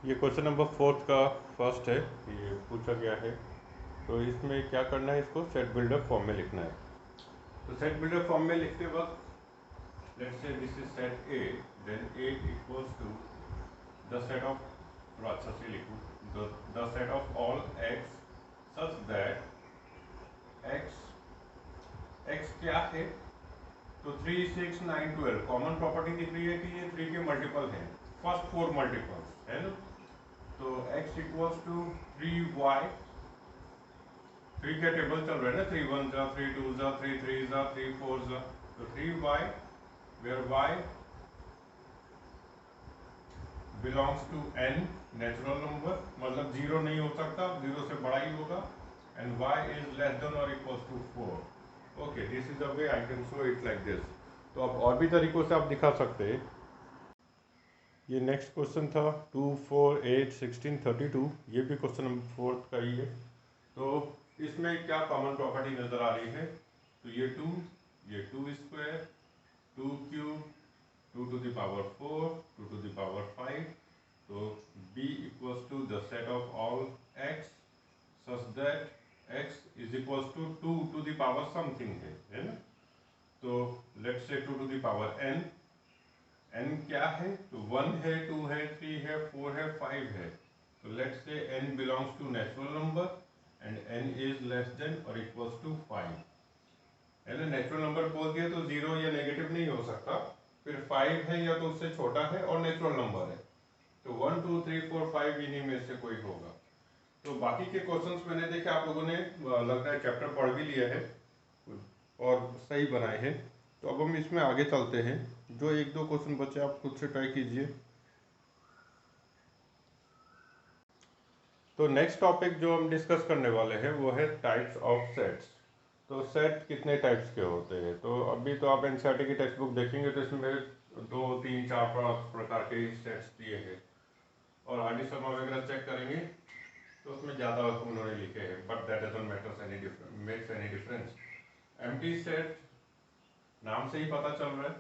ये question number 4 का first है। ये पूछा गया है, तो इसमें क्या करना है, इसको सेट बिल्डर फॉर्म में लिखना है। तो सेट बिल्डर फॉर्म में लिखते वक्त let's say this is set A, then A equals to the set of, थोड़ा अच्छा से लिखूँ, the set of all x such that x क्या है, तो 3, 6, 9, 12 कॉमन प्रॉपर्टी दिख रही है कि ये 3 के मल्टीपल हैं, फर्स्ट 4 मल्टीपल्स है ना। तो x इक्वल्स टू 3y, 3 का टेबल चल रहा है ना, 3 1 जा, 3 2 जा, 3 3 जा, 3 4 जा, तो 3y where y belongs to n natural number, मतलब 0 नहीं हो सकता, 0 से बड़ा ही होगा, and y is less than और equals to 4। Okay, this is the way I can show it like this. तो अब और भी तरीकों से आप दिखा सकते हैं। ये नेक्स्ट क्वेश्चन था 2 4 8 16 32, ये भी क्वेश्चन नंबर 4 का ही है। तो इसमें क्या कॉमन प्रॉपर्टी नजर आ रही है, तो ये 2 square, 2 cube, 2 to the power 4, 2 to the power 5, तो b equals to the set of all x such that x is equals to 2 to the power something है ना। तो let's say 2 to the power n, n क्या है, तो 1 है, 2 है, 3 है, 4 है, 5 है। तो let's say n belongs to natural number and n is less than और इक्वल्स टू 5 है ना। नेचुरल नंबर बोल दिया तो 0 या नेगेटिव नहीं हो सकता, फिर 5 है या तो उससे छोटा है और नेचुरल नंबर है, तो 1 2 3 4 5 इन्हीं में से कोई होगा। तो बाकी के क्वेश्चंस मैंने देखे आप लोगों ने लगता है चैप्टर पढ़ भी लिया है और सही बनाए हैं। तो अब हम इसमें आगे चलते हैं, जो एक दो क्वेश्चन बचे आप खुद से ट्राई कीजिए। तो नेक्स्ट टॉपिक जो हम डिस्कस करने वाले हैं वो है टाइप्स ऑफ सेट्स। तो सेट कितने टाइप्स के होते हैं, तो अभी तो आप एनसीईआरटी की टेक्स्ट बुक देखेंगे तो इसमें 2 3 4 प्रकार के सेट्स दिए हैं, और आर डी शर्मा वगैरह चेक करेंगे तो उसमें ज़्यादा उन्होंने लिखे हैं, but that doesn't matters any difference, makes any difference. Empty set नाम से ही पता चल रहा है।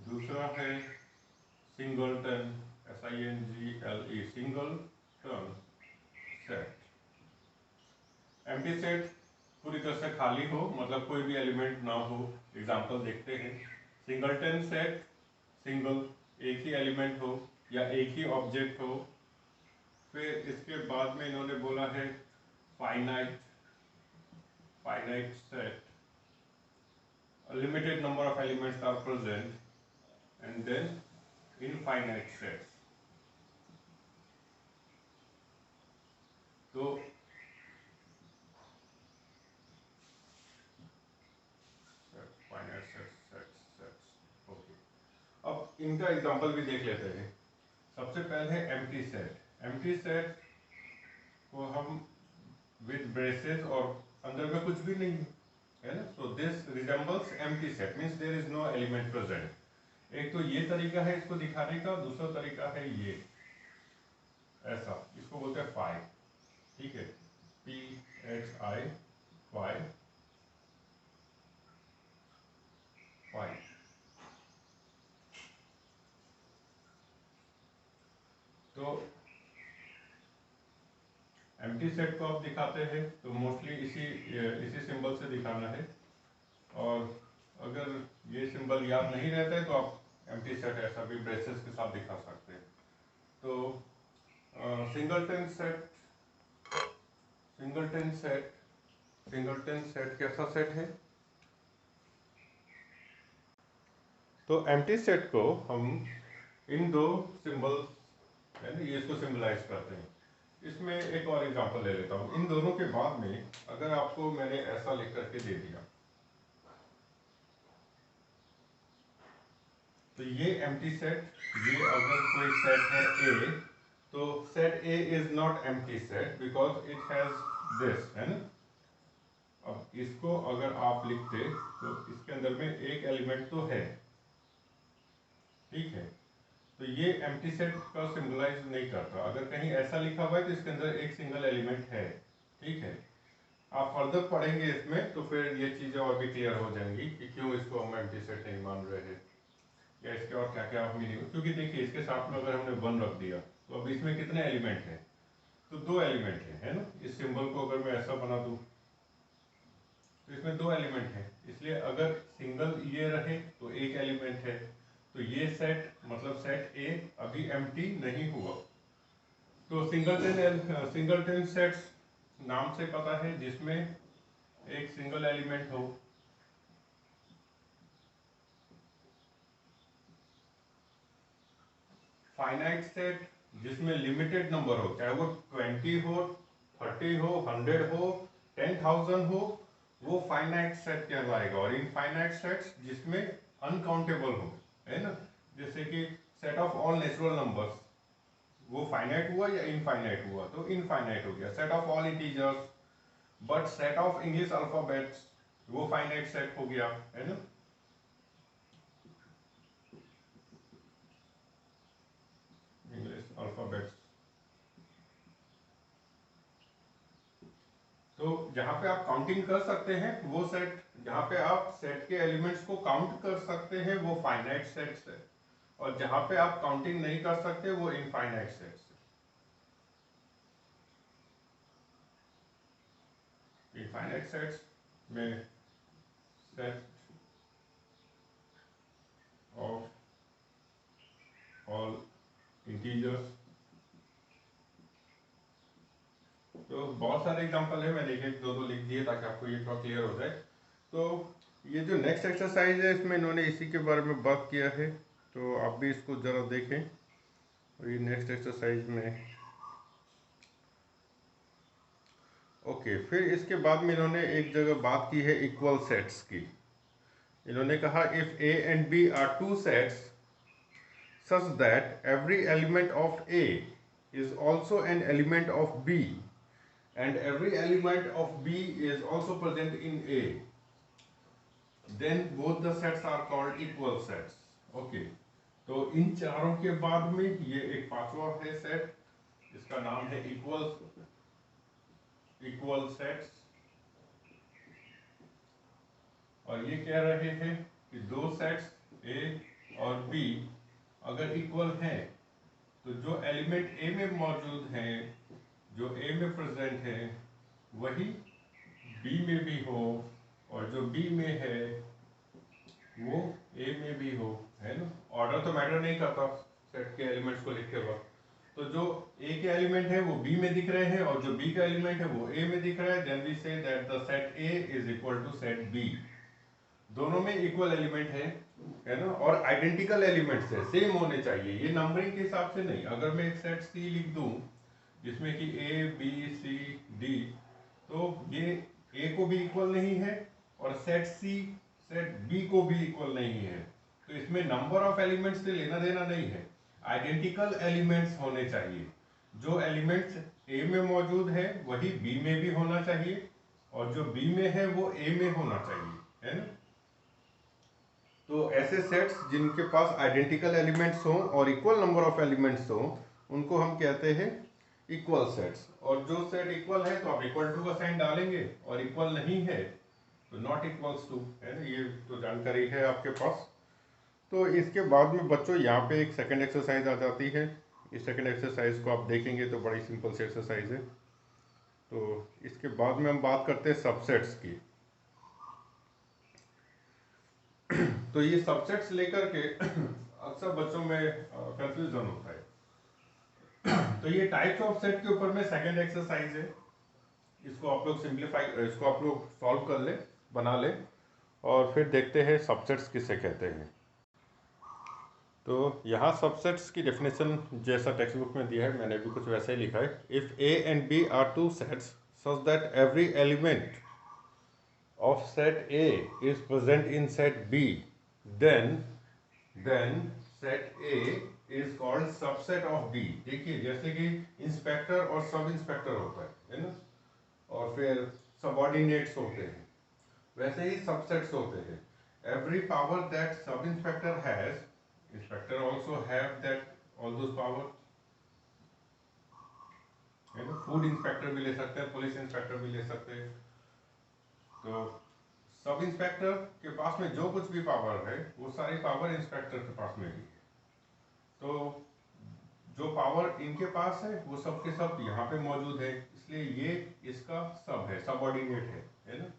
दूसरा है singleton, SINGLE, single turn set. Empty set पूरी तरह से खाली हो, मतलब कोई भी एलिमेंट ना हो। एग्जांपल देखते हैं। सिंगलटन सेट, सिंगल, एक ही एलिमेंट हो या एक ही ऑब्जेक्ट हो। फिर इसके बाद में इन्होंने बोला है finite set, limited number of elements are present, and then infinite sets. तो फाइनाइट सेट्स ओके। अब इनका एग्जांपल भी देख लेते हैं। सबसे पहले है एम्प्टी सेट। एम्प्टी सेट को हम विद ब्रेसेस और अंदर में कुछ भी नहीं है ना, so this resembles empty set, means there is no element present. एक तो ये तरीका है इसको दिखाने का, दूसरा तरीका है ये ऐसा, इसको बोलते हैं फाई, ठीक है, PHI, फाई, फाई। तो एम्प्टी सेट को आप दिखाते हैं तो मोस्टली इसी सिंबल से दिखाना है, और अगर ये सिंबल याद नहीं रहता है तो आप एम्प्टी सेट ऐसा भी ब्रेसेस के साथ दिखा सकते हैं। तो सिंगलटन सेट कैसा सेट है, तो एम्प्टी सेट को हम इन दो सिंबल्स है ना, ये इसको सिंबलाइज करते हैं। इसमें एक और एग्जांपल ले लेता हूँ। इन दोनों के बाद में अगर आपको मैंने ऐसा लिख करके दे दिया, तो ये एम्प्टी सेट, ये अगर कोई सेट है A, तो set A is not empty set because it has this, है ना। अब इसको अगर आप लिखते तो इसके अंदर में एक एलिमेंट तो है, ठीक है, तो ये एम्प्टी सेट का सिंबलाइज नहीं करता। अगर कहीं ऐसा लिखा हुआ है तो इसके अंदर एक सिंगल एलिमेंट है, ठीक है। आप फर्दर पढ़ेंगे इसमें तो फिर ये चीज़ें और भी क्लियर हो जाएंगी कि क्यों इसको हम एम्प्टी सेट नहीं मान रहे हैं, या इसके और क्या क्या मीनिंग। क्योंकि देखिए इसके साथ में अगर हमने 1 रख दिया तो अब इसमें कितने एलिमेंट हैं? तो 2 एलिमेंट है ना। इस सिंबल को अगर मैं ऐसा बना दूं तो इसमें 2 एलिमेंट है, इसलिए अगर सिंगल ये रहे तो एक एलिमेंट है। तो ये सेट मतलब सेट ए अभी एम्प्टी नहीं हुआ। तो सिंगलटन सेट्स नाम से पता है जिसमें एक सिंगल एलिमेंट हो। फाइनाइट सेट जिसमें लिमिटेड नंबर हो, चाहे वो 20 हो, 30 हो, 100 हो, 10,000 हो, वो फाइनाइट सेट कहलाएगा। और इनफाइनाइट सेट्स जिसमें अनकाउंटेबल हो, है ना, जैसे कि set of all natural numbers, वो फाइनाइट हुआ या इनफाइनाइट हुआ? तो इनफाइनाइट हो गया। Set of all integers, but set of English alphabets, वो फाइनाइट सेट हो गया, है ना। इंग्लिश अल्फाबेट्स, तो जहां पे आप काउंटिंग कर सकते हैं वो सेट, जहां पे आप सेट के एलिमेंट्स को काउंट कर सकते हैं वो फाइनाइट सेट्स है। और जहां पे आप काउंटिंग नहीं कर सकते वो इनफाइनाइट सेट्स है। इनफाइनाइट सेट्स में सेट ऑफ ऑल इंटीजर्स, तो बहुत सारे एग्जांपल है, मैंने एक दो लिख दिए ताकि आपको ये थोड़ा क्लियर हो जाए। तो ये जो नेक्स्ट एक्सरसाइज है इसमें इन्होंने इसी के बारे में बात किया है, तो आप भी इसको ज़रा देखें। और ये नेक्स्ट एक्सरसाइज में ओके, फिर इसके बाद में इन्होंने एक जगह बात की है इक्वल सेट्स की। इन्होंने कहा if A and B are two sets such that every element of A is also an element of B and every element of B is also present in A, then both the sets are called equal sets. Okay, तो इन चारों के बाद में ये एक पांचवा है set, इसका नाम है इक्वल सेट्स। और ये कह रहे हैं कि दो सेट्स A और B अगर इक्वल हैं तो जो एलिमेंट ए में मौजूद हैं, जो ए में प्रेजेंट है, वही बी में भी हो, और जो बी में है वो ए में भी हो, है ना। ऑर्डर तो मैटर नहीं करता सेट के एलिमेंट्स को लिखते वक्त। तो जो ए के एलिमेंट है वो बी में दिख रहे हैं और जो बी का एलिमेंट है वो ए में दिख रहा है, then we say that the set A is equal to set B. दोनों में इक्वल एलिमेंट है ना, और आइडेंटिकल एलिमेंट्स है, सेम होने चाहिए। ये नंबरिंग के हिसाब से नहीं। अगर मैं एक सेट सी लिख दूं जिसमें कि ए बी सी डी, तो ये ए को भी इक्वल नहीं है और सेट सी सेट बी को भी इक्वल नहीं है। तो इसमें नंबर ऑफ एलिमेंट्स से लेना देना नहीं है, आइडेंटिकल एलिमेंट्स होने चाहिए। जो एलिमेंट्स ए में मौजूद है वही बी में भी होना चाहिए, और जो बी में है वो ए में होना चाहिए, है ना। तो ऐसे सेट्स जिनके पास आइडेंटिकल एलिमेंट्स हों और इक्वल नंबर ऑफ एलिमेंट्स हों, उनको हम कहते हैं इक्वल सेट्स। और जो सेट इक्वल है तो आप इक्वल टू का साइन डालेंगे, और इक्वल नहीं है तो नॉट इक्वल्स टू, है ना। ये तो जानकारी है आपके पास। तो इसके बाद में बच्चों यहाँ पे एक सेकंड एक्सरसाइज आ जाती है। इस सेकंड एक्सरसाइज को आप देखेंगे तो बड़ी सिंपल सी एक्सरसाइज है। तो इसके बाद में हम बात करते हैं सबसेट्स की। तो ये सबसेट्स लेकर के अक्सर बच्चों में कंफ्यूजन होता है। तो ये टाइप्स ऑफ सेट के ऊपर में सेकंड एक्सरसाइज है। इसको आप लोग इसको आप लोग सॉल्व कर ले, बना ले, और फिर देखते हैं सबसेट्स किसे कहते हैं। तो यहाँ सबसेट्स की डेफिनेशन जैसा टेक्स्ट बुक में दिया है, मैंने भी कुछ वैसे ही लिखा है। If A and B are two sets such that every element of set A is present in set B, then set A is called subset of B। देखिए जैसे कि इंस्पेक्टर और सब इंस्पेक्टर होता है ना, और फिर सबऑर्डिनेट्स होते हैं, वैसे ही सबसेट्स होते हैं। Every power that sub inspector has, inspector also have that all those power, है ना। फूड इंस्पेक्टर भी ले सकते हैं, पुलिस इंस्पेक्टर भी ले सकते हैं। तो सब इंस्पेक्टर के पास में जो कुछ भी पावर है वो सारी पावर इंस्पेक्टर के पास में भी है। तो जो पावर इनके पास है वो सब के सब यहाँ पे मौजूद है, इसलिए ये इसका सब है, सबऑर्डिनेट है ना।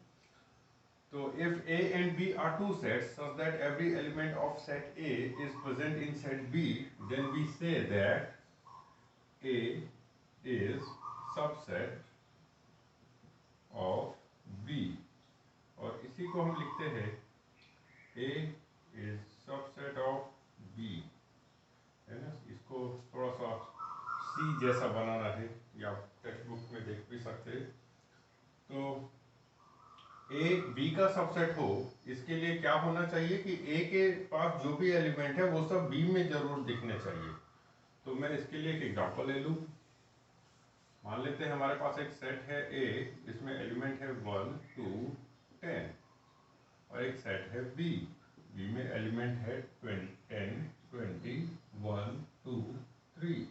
तो if A and B are two sets such that every element of set A is present in set B, then we say that A is subset of B, और इसी को हम लिखते हैं A is subset of B, है ना। इसको थोड़ा सा C जैसा बनाना है, या टेक्स्ट बुक में देख भी सकते हैं। तो ए बी का सबसेट हो, इसके लिए क्या होना चाहिए कि ए के पास जो भी एलिमेंट है वो सब बी में जरूर दिखने चाहिए। तो मैं इसके लिए एक एग्जांपल ले लूं। मान लेते हैं हमारे पास एक सेट है ए, इसमें एलिमेंट है 1 2 10, और एक सेट है बी, बी में एलिमेंट है 10 20 1 2 3।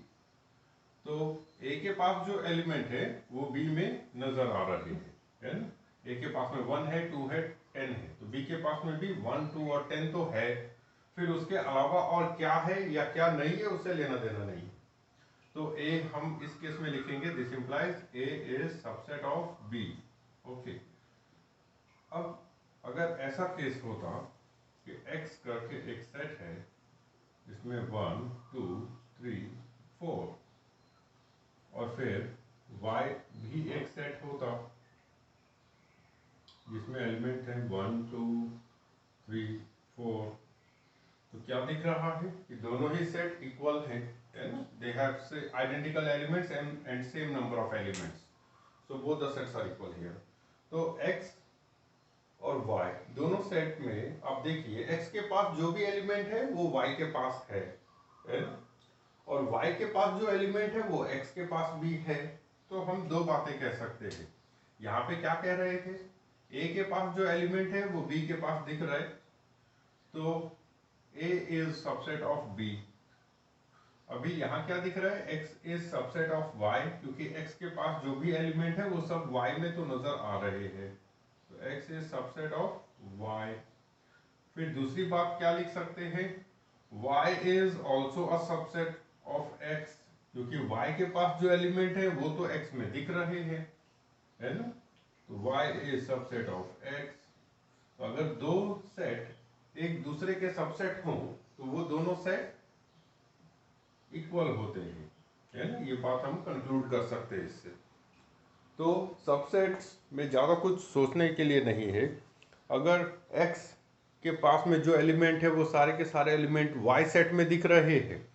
तो ए के पास जो एलिमेंट है वो बी में नजर आ रहे हैं, है ना। ए के पास में 1 है 2 है 10 है, तो बी के पास में भी 1 2 और 10 तो है। फिर उसके अलावा और क्या है या क्या नहीं है उससे लेना देना नहीं। तो ए हम इस केस में लिखेंगे this implies A is subset of B. Okay, अब अगर ऐसा केस होता कि x करके एक सेट है जिसमें 1 2 3 4, और फिर y भी एक सेट होता जिसमें एलिमेंट है 1 2 3 4, तो क्या दिख रहा है कि दोनों ही सेट इक्वल हैं, they have identical elements and same number of elements, so both the sets are equal here. तो x और y दोनों सेट में आप देखिए x के पास जो भी एलिमेंट है वो y के पास है ना, और y के पास जो एलिमेंट है वो x के पास भी है। तो हम दो बातें कह सकते हैं। यहाँ पे क्या कह रहे थे, a के पास जो एलिमेंट है वो b के पास दिख रहा है, तो a is subset of b। अभी यहाँ क्या दिख रहा है, x is subset of y, क्योंकि x के पास जो भी एलिमेंट है वो सब y में तो नजर आ रहे हैं, तो x is subset of y। फिर दूसरी बात क्या लिख सकते हैं, y is also a subset of x, क्योंकि y के पास जो एलिमेंट है वो तो x में दिख रहे हैं, है ना। तो y is subset of x। तो अगर दो सेट एक दूसरे के सबसेट हों तो वो दोनों सेट इक्वल होते हैं, है ना। ये बात हम कंक्लूड कर सकते हैं इससे। तो सबसेट्स में ज़्यादा कुछ सोचने के लिए नहीं है। अगर x के पास में जो एलिमेंट है वो सारे के सारे एलिमेंट y सेट में दिख रहे हैं,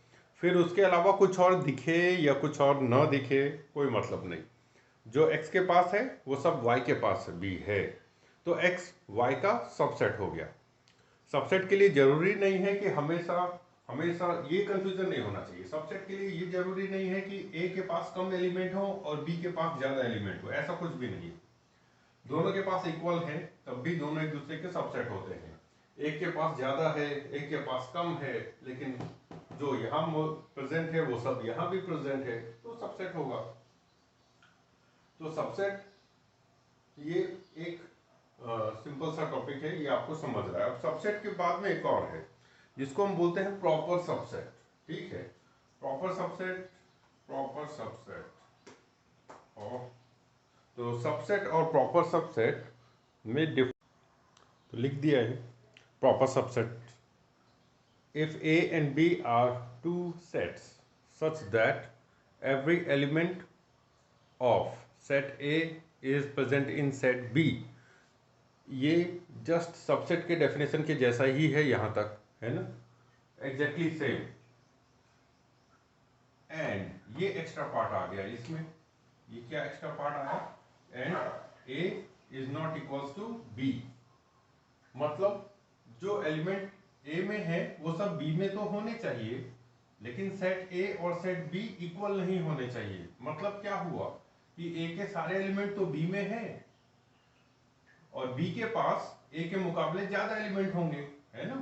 फिर उसके अलावा कुछ और दिखे या कुछ और न दिखे कोई मतलब नहीं, जो x के पास है वो सब y के पास भी है, तो x y का सबसेट हो गया। सबसेट के लिए जरूरी नहीं है कि हमेशा ये कंफ्यूजन नहीं होना चाहिए। सबसेट के लिए ये जरूरी नहीं है कि a के पास कम एलिमेंट हो और b के पास ज्यादा एलिमेंट हो, ऐसा कुछ भी नहीं है। दोनों के पास इक्वल है तब भी दोनों एक दूसरे के सबसेट होते हैं। एक के पास ज्यादा है एक के पास कम है, लेकिन जो यहाँ प्रेजेंट है वो सब यहाँ भी प्रेजेंट है, तो सबसेट होगा। तो सबसेट ये एक सिंपल सा टॉपिक है, ये आपको समझ रहा है। अब सबसेट के बाद में एक और है जिसको हम बोलते हैं प्रॉपर सबसेट। ठीक है, प्रॉपर सबसेट और तो सबसेट और प्रॉपर सबसेट में तो लिख दिया है proper subset, if A and B are two sets such that every element of set A is present in set B। ये जस्ट सबसेट के डेफिनेशन के जैसा ही है यहाँ तक, है ना, एग्जैक्टली सेम। एंड ये एक्स्ट्रा पार्ट आ गया इसमें, ये क्या एक्स्ट्रा पार्ट आया, and A is not equals to B। मतलब जो एलिमेंट A में है वो सब B में तो होने चाहिए, लेकिन सेट A और सेट B इक्वल नहीं होने चाहिए। मतलब क्या हुआ कि A के सारे एलिमेंट तो B में है और B के पास A के मुकाबले ज्यादा एलिमेंट होंगे, है ना।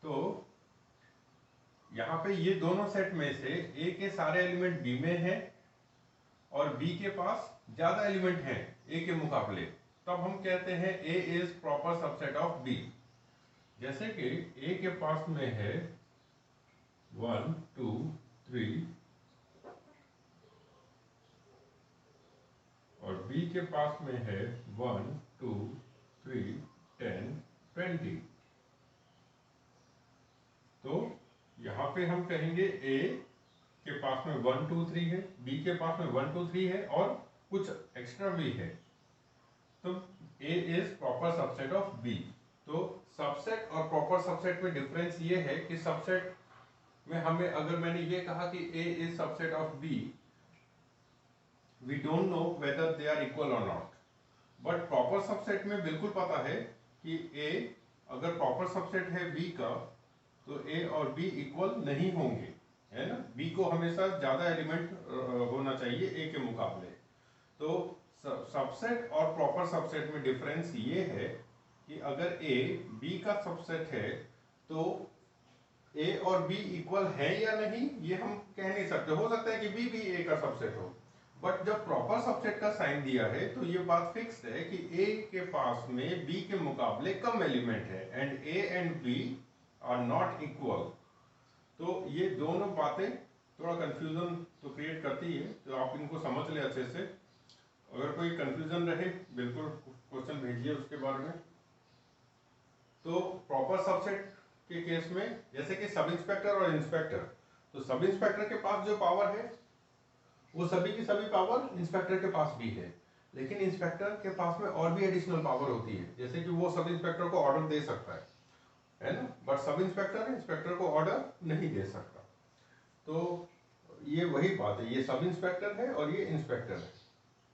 तो यहाँ पे ये दोनों सेट में से A के सारे एलिमेंट B में है और B के पास ज्यादा एलिमेंट हैं A के मुकाबले, तब हम कहते हैं A is proper subset of B। जैसे कि A के पास में है 1 2 3 और B के पास में है 1 2 3 10 20। तो यहाँ पे हम कहेंगे A के पास में 1 2 3 है, B के पास में 1 2 3 है और कुछ एक्स्ट्रा भी है। तो A is proper subset of B। तो सबसेट और प्रॉपर सबसेट में डिफरेंस ये है कि सबसेट में हमें, अगर मैंने ये कहा कि A is subset of B, we don't know whether they are equal और नॉट। बट प्रॉपर सबसेट में बिल्कुल पता है कि A अगर प्रॉपर सबसेट है B का, तो A और B इक्वल नहीं होंगे, है ना। B को हमेशा ज्यादा एलिमेंट होना चाहिए A के मुकाबले। तो सबसेट और प्रॉपर सबसेट में डिफरेंस ये है कि अगर A B का सबसेट है तो A और B इक्वल है या नहीं ये हम कह नहीं सकते। हो सकता है कि B भी A का सबसेट हो, बट जब प्रॉपर सबसेट का साइन दिया है तो ये बात फिक्स है कि A के पास में B के मुकाबले कम एलिमेंट है and A and B are not equal. तो ये दोनों बातें थोड़ा कंफ्यूजन तो क्रिएट करती है, तो आप इनको समझ ले अच्छे से। अगर कोई कंफ्यूजन रहे बिल्कुल क्वेश्चन भेजिए उसके बारे में। तो प्रॉपर सबसेट के केस में जैसे कि सब इंस्पेक्टर और इंस्पेक्टर, तो सब इंस्पेक्टर के पास जो पावर है वो सभी की सभी पावर इंस्पेक्टर के पास भी है, लेकिन इंस्पेक्टर के पास में और भी एडिशनल पावर होती है, जैसे कि वो सब इंस्पेक्टर को ऑर्डर दे सकता है ना। बट सब इंस्पेक्टर इंस्पेक्टर को ऑर्डर नहीं दे सकता। तो ये वही बात है, ये सब इंस्पेक्टर है और ये इंस्पेक्टर है।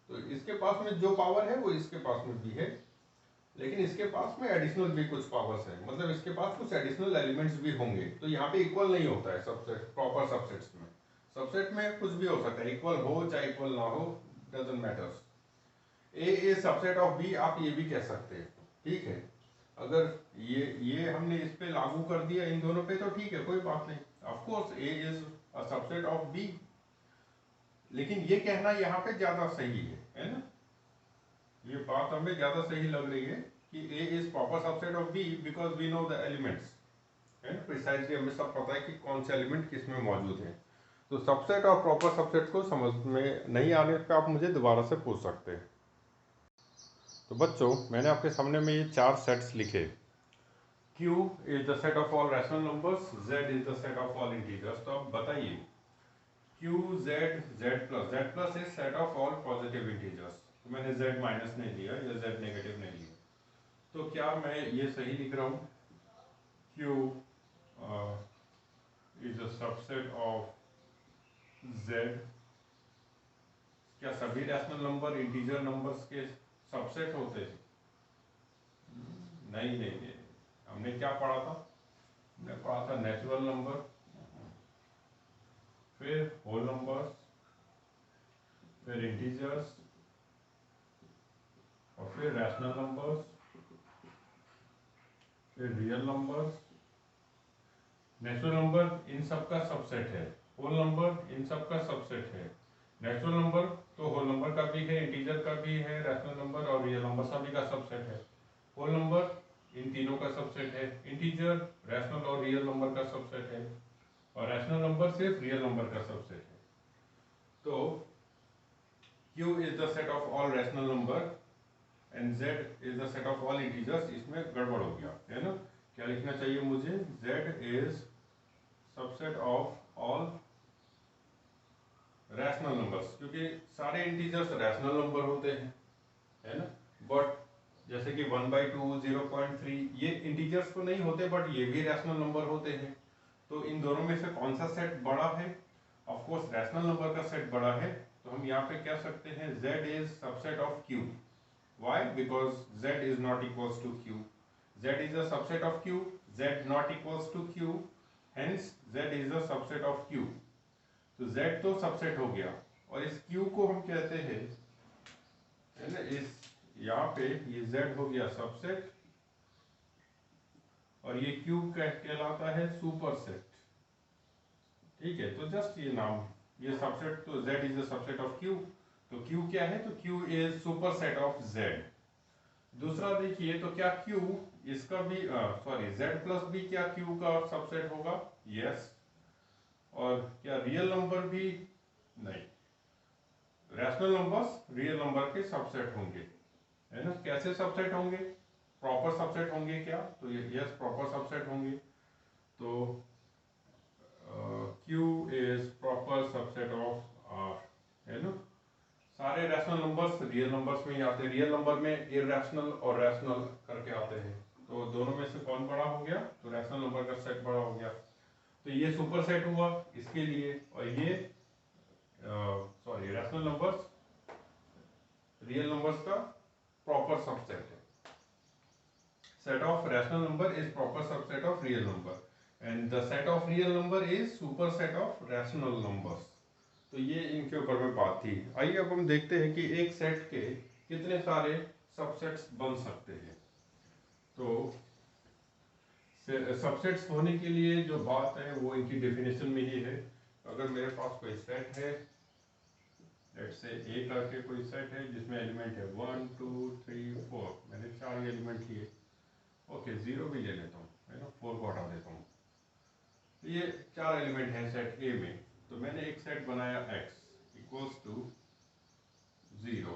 तो इसके पास में जो पावर है वो इसके पास में भी है, लेकिन इसके पास में एडिशनल भी कुछ पावर्स है, मतलब इसके पास कुछ एडिशनल एलिमेंट्स भी होंगे। तो यहाँ पे इक्वल नहीं होता है सबसेट, प्रॉपर सबसेट्स में। सबसेट में कुछ भी हो सकता है, इक्वल हो चाहे इक्वल ना हो, doesn't matters. A is subset of B, आप ये भी कह सकते हैं, ठीक है। अगर ये हमने इस पे लागू कर दिया इन दोनों पे तो ठीक है, कोई बात नहीं। Of course A is a subset of B, लेकिन ये कहना यहाँ पे ज्यादा सही है ना। ये बात हमें ज्यादा सही लग रही है कि A is proper subset of B because we know the elements, है ना। प्रिसाइजली हमें सब पता है कि कौन से एलिमेंट किस में मौजूद है। तो सबसेट और प्रॉपर सबसेट को समझ में नहीं आने पे आप मुझे दोबारा से पूछ सकते हैं। तो बच्चों, मैंने आपके सामने में ये 4 सेट्स लिखे। Q is the set of all rational numbers, Z is the set of all integers. तो अब बताइए, Q Z plus is set of all positive integers. तो मैंने Z माइनस नहीं लिया या Z नेगेटिव नहीं लिया। तो क्या मैं ये सही लिख रहा हूँ, Q is a subset of Z? क्या सभी रैशनल नंबर इंटीजर नंबर्स के सबसेट होते हैं? नहीं नहीं नहीं, हमने क्या पढ़ा था? हमने पढ़ा था नेचुरल नंबर, फिर होल नंबर्स, फिर इंटीजर्स और फिर रैशनल नंबर्स, फिर real numbers. Natural number in सब का सबसेट है, होल नंबर इन सब का सबसेट है। नेचुरल नंबर तो होल नंबर का भी है, इंटीजर का भी है, रैशनल नंबर और रियल नंबर सभी का सबसेट है। होल नंबर इन तीनों का सबसेट है, इंटीजर, रैशनल और रियल नंबर का सबसेट है, और रैशनल नंबर सिर्फ रियल नंबर का सबसेट है। तो Q is the set of all rational number and Z is the set of all integers. इसमें गड़बड़ हो गया है ना। क्या लिखना चाहिए मुझे? Z is subset of all rational numbers, क्योंकि सारे इंटीजर्स रैशनल नंबर होते हैं, है ना। बट जैसे कि 1/2, 0.3 ये इंटीजर्स तो नहीं होते, बट ये भी रैशनल नंबर होते हैं। तो इन दोनों में से कौन सा सेट बड़ा है? ऑफ कोर्स रैशनल नंबर का सेट बड़ा है। तो हम यहाँ पे कह सकते हैं Z is subset of Q। Why? Because Z is not equals to Q. Z is a subset of Q. Z not equals to Q. Hence Z is a subset of Q. तो Z तो subset हो गया, और इस Q को हम कहते हैं, है ना, इस यहाँ पे ये Z हो गया सबसेट और ये Q कहलाता है सुपरसेट। ठीक है, तो जस्ट ये नाम, ये सबसेट, तो Z is the subset of Q। तो Q क्या है? तो Q is superset of Z। दूसरा देखिए, तो क्या Q इसका भी Z प्लस भी क्या Q का सबसेट होगा? यस। और क्या रियल नंबर भी नहीं, रैशनल नंबर्स रियल नंबर के सबसेट होंगे, है ना। कैसे सबसेट होंगे, प्रॉपर सबसेट होंगे क्या, तो यस प्रॉपर सबसेट होंगे। तो Q is proper subset of R, है ना। सारे रैशनल नंबर्स रियल नंबर्स में ही आते हैं, रियल नंबर में इरैशनल और रैशनल करके आते हैं, तो दोनों में से कौन बड़ा हो गया, तो रैशनल नंबर का सेट बड़ा हो गया, तो ये सुपर सेट हुआ इसके लिए। और ये sorry rational numbers real numbers का प्रॉपर सबसेट है। Set of rational number is proper subset of real number and the set of real number is super set of rational numbers. तो ये इनके ऊपर में बात थी। आइए अब हम देखते हैं कि एक सेट के कितने सारे सबसेट्स बन सकते हैं। तो सबसेट्स होने के लिए जो बात है वो इनकी डेफिनेशन में ही है। अगर मेरे पास कोई सेट है, लेट्स से ए करके कोई सेट है जिसमें एलिमेंट है 1 2 3 4, मैंने 4 एलिमेंट लिए, ओके 0 भी ले लेता हूँ, है ना, 4 को हटा देता हूँ। ये 4 एलिमेंट है सेट ए में, तो मैंने एक सेट बनाया x इक्वल्स टू 0,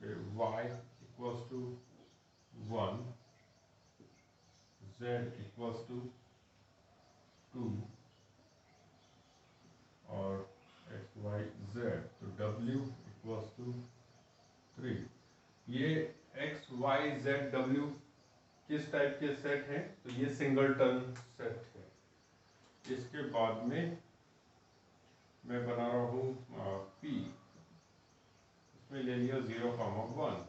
फिर y equals to 1, z equals to 2 और x y z, तो w इक्वल्स टू 3। ये x y z w किस टाइप के सेट हैं, तो ये सिंगलटन सेट है। इसके बाद में मैं बना रहा हूँ p, इसमें ले लिया 0,1,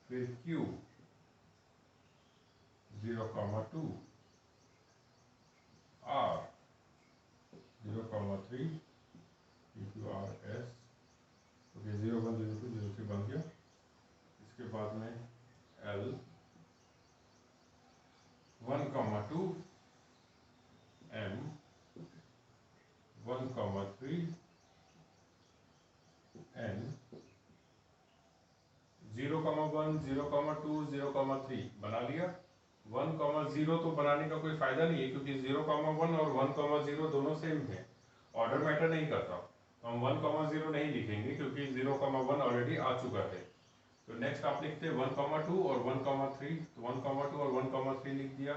फिर q 0,2, r 0,3, q r s, okay 0,1 0,2 0,3 बन गया। इसके बाद में l 1,2, m 1,3, n 0,1 0,2 0,3 बना लिया। 1,0 तो बनाने का कोई फायदा नहीं है क्योंकि 0,1 और 1,0 दोनों सेम है, ऑर्डर मैटर नहीं करता, तो हम 1,0 नहीं लिखेंगे क्योंकि 0,1 ऑलरेडी आ चुका है। तो नेक्स्ट आप लिखते हैं 1,2 और 1,3, तो 1,2 और 1,3 लिख दिया।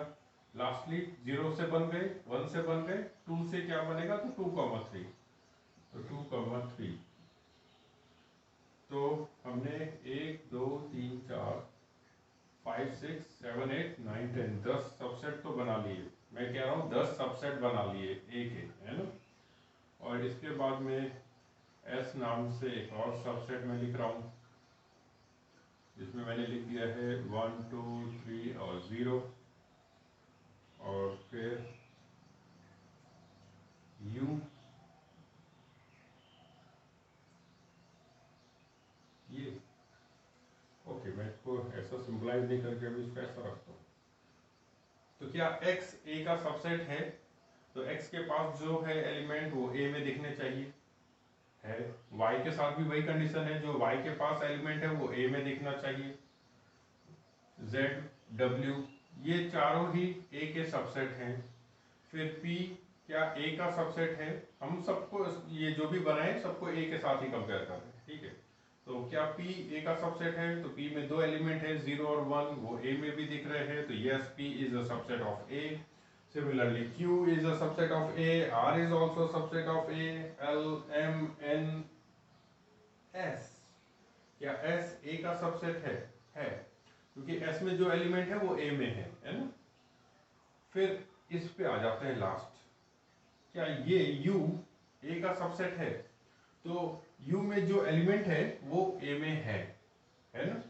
लास्टली 0 से बन गए, 1 से बन गए, 2 से क्या बनेगा, तो 2,3, तो 2,3। तो हमने 1 2 3 4 5 6 7 8 9 10 10 सबसेट तो बना लिए, मैं कह रहा हूँ 10 सबसेट बना लिए ए के, है ना। और इसके बाद में एस नाम से एक और सबसेट में लिख रहा हूँ जिसमें मैंने लिख दिया है 1 2 3 और 0, और फिर u ये, ओके मैं इसको ऐसा सिंपलाइज नहीं करके अभी इसको ऐसा रखता हूँ। तो क्या x a का सबसेट है, तो x के पास जो है एलिमेंट वो a में दिखने चाहिए, है। y के साथ भी वही कंडीशन है, जो y के पास एलिमेंट है वो a में दिखना चाहिए। z w ये चारों ही a के सबसेट हैं। फिर p क्या a का सबसेट है, हम सबको ये जो भी बनाए सबको a के साथ ही कंपेयर कर रहे हैं, ठीक है। तो क्या p a का सबसेट है, तो p में 2 एलिमेंट है 0 और 1, वो a में भी दिख रहे हैं, तो yes p is a subset of a। Similarly, Q is a subset of A, R is also a subset of A, L, M, N, S। क्या S A का सबसेट है, क्योंकि S में जो एलिमेंट है वो A में है ना। फिर इस पे आ जाते हैं लास्ट, क्या ये U A का सबसेट है, तो U में जो एलिमेंट है वो A में है ना।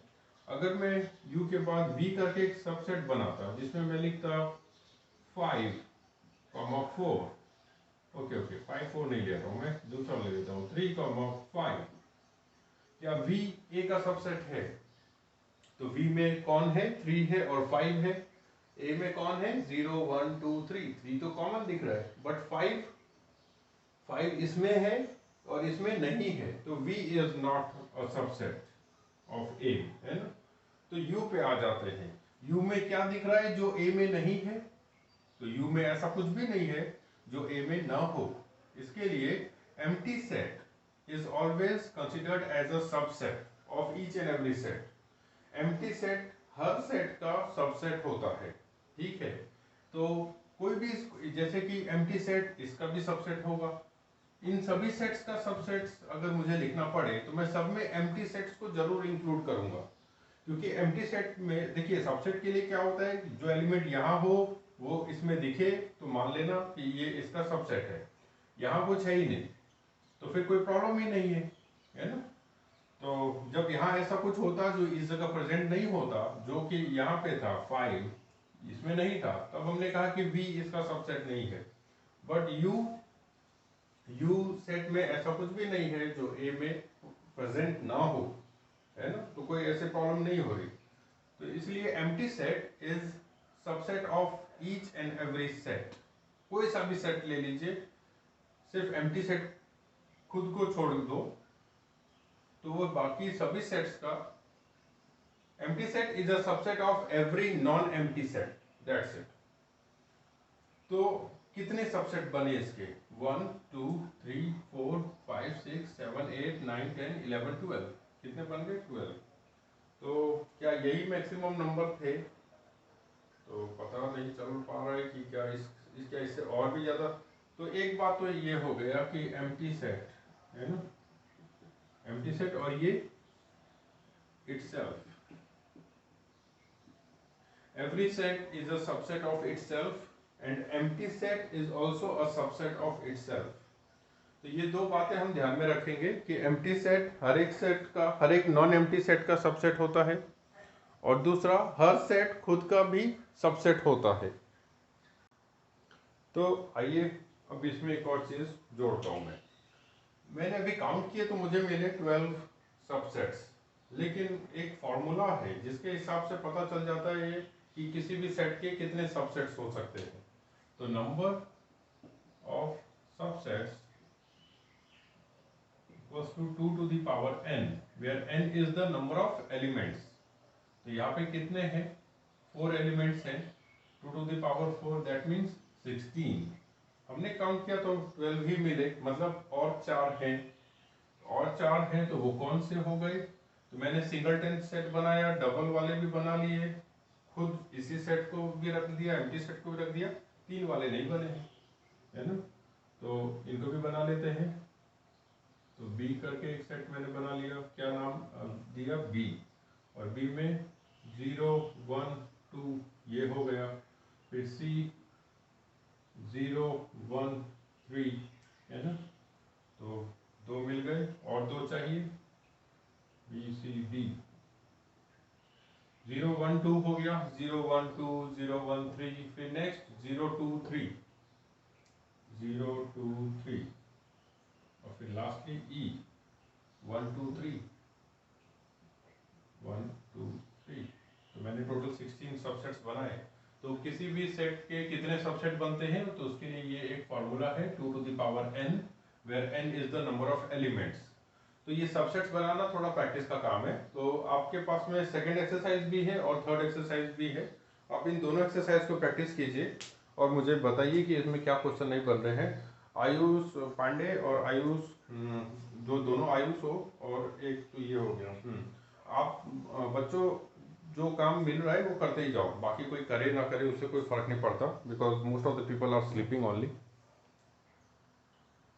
अगर मैं U के बाद V करके एक सबसेट बनाता जिसमें मैं लिखता 5, 4, ओके 5 4 नहीं ले रहा हूँ मैं, दूसरा ले लेता हूँ 3, 5। क्या V A का सबसेट है, तो V में कौन है, 3 है और 5 है। A में कौन है, 0 1 2 3, 3 तो कॉमन दिख रहा है, बट 5 इसमें है और इसमें नहीं है, तो V is not a subset of A, है ना। तो U पे आ जाते हैं, U में क्या दिख रहा है जो A में नहीं है, तो U में ऐसा कुछ भी नहीं है, जो ए में ना हो, इसके लिए empty set is always considered as a subset of each and every set. Empty set हर सेट का सबसेट होता है, ठीक है। तो कोई भी, जैसे कि एम्प्टी सेट, इसका भी सबसेट होगा। इन सभी सेट्स का सबसेट्स अगर मुझे लिखना पड़े तो मैं सब में एम्प्टी सेट्स को जरूर इंक्लूड करूंगा, क्योंकि एम्प्टी सेट में देखिए सबसेट के लिए क्या होता है, जो एलिमेंट यहाँ हो वो इसमें दिखे तो मान लेना कि ये इसका सबसेट है। यहाँ कुछ है ही नहीं तो फिर कोई प्रॉब्लम ही नहीं है ना। तो जब यहाँ ऐसा कुछ होता जो इस जगह प्रेजेंट नहीं होता, जो कि यहाँ पे था 5 इसमें नहीं था, तब हमने कहा कि V इसका सबसेट नहीं है। बट U सेट में ऐसा कुछ भी नहीं है जो A में प्रेजेंट ना हो, है ना, तो कोई ऐसे प्रॉब्लम नहीं हो रही। तो इसलिए empty set is subset of each and every set. कोई सा भी सेट ले लीजिए, सिर्फ एम्प्टी सेट खुद को छोड़ दो तो वो बाकी सभी सेट्स का, empty set is a subset of every non empty set, that's it. तो कितने सबसेट बने इसके, 1 2 3 4 5 6 7 8 9 10 11 12, कितने बन गए 12। तो क्या यही मैक्सिमम नंबर थे, तो पता नहीं चल पा रहा है कि क्या क्या इससे और भी ज्यादा। तो एक बात तो ये हो गया कि एम्प्टी सेट है ना, एम्प्टी सेट और ये itself, every set is a subset of itself and empty set is also a subset of itself। तो ये दो बातें हम ध्यान में रखेंगे कि एम्प्टी सेट हर एक सेट का, हर एक नॉन एम्प्टी सेट का सबसेट होता है, और दूसरा हर सेट खुद का भी सबसेट होता है। तो आइए अब इसमें एक और चीज जोड़ता हूं मैंने अभी काउंट किए तो मुझे मिले 12 सबसेट्स, लेकिन एक फॉर्मूला है जिसके हिसाब से पता चल जाता है कि किसी भी सेट के कितने सबसेट्स हो सकते हैं। तो number of subsets equals to 2 to the power n, where n is the number of elements। तो यहाँ पे कितने हैं, 4 एलिमेंट्स हैं, 2 to the power 4 that means 16। हमने काउंट किया तो 12 ही मिले, मतलब और 4 हैं, और 4 हैं तो वो कौन से हो गए। तो मैंने सिंगलटन सेट बनाया, डबल वाले भी बना लिए, खुद इसी सेट को भी रख दिया, एम्प्टी सेट को भी रख दिया, 3 वाले नहीं बने हैं, है ना, तो इनको भी बना लेते हैं। तो बी करके एक सेट मैंने बना लिया, क्या नाम दिया, बी, और बी में 0 1 2 ये हो गया, फिर सी 0 1 3, है ना, तो 2 मिल गए, और 2 चाहिए, बी सी डी, 0 1 2 हो गया, 0 1 2 0 1 3, फिर नेक्स्ट 0 2 3 0 2 3, और फिर लास्टली ई 1 2 3 1 2 3। तो मैंने टोटल 16 सबसेट्स बनाए। तो किसी भी सेट के कितने सबसेट बनते हैं, तो उसके लिए ये एक फॉर्मूला है 2 to the power n, where n is the number of elements। तो ये सबसेट्स बनाना थोड़ा प्रैक्टिस का काम है। तो आपके पास में सेकंड एक्सरसाइज भी है और थर्ड एक्सरसाइज भी है, आप इन दोनों एक्सरसाइज को प्रैक्टिस कीजिए और मुझे बताइए कि इसमें क्या क्वेश्चन नहीं बन रहे हैं। आयुष पांडे और आयुष, जो दोनों आयुष हो, और एक तो ये हो गया, आप बच्चों जो काम मिल रहा है वो करते ही जाओ, बाकी कोई करे ना करे उससे कोई फर्क नहीं पड़ता, because most of the people are sleeping only.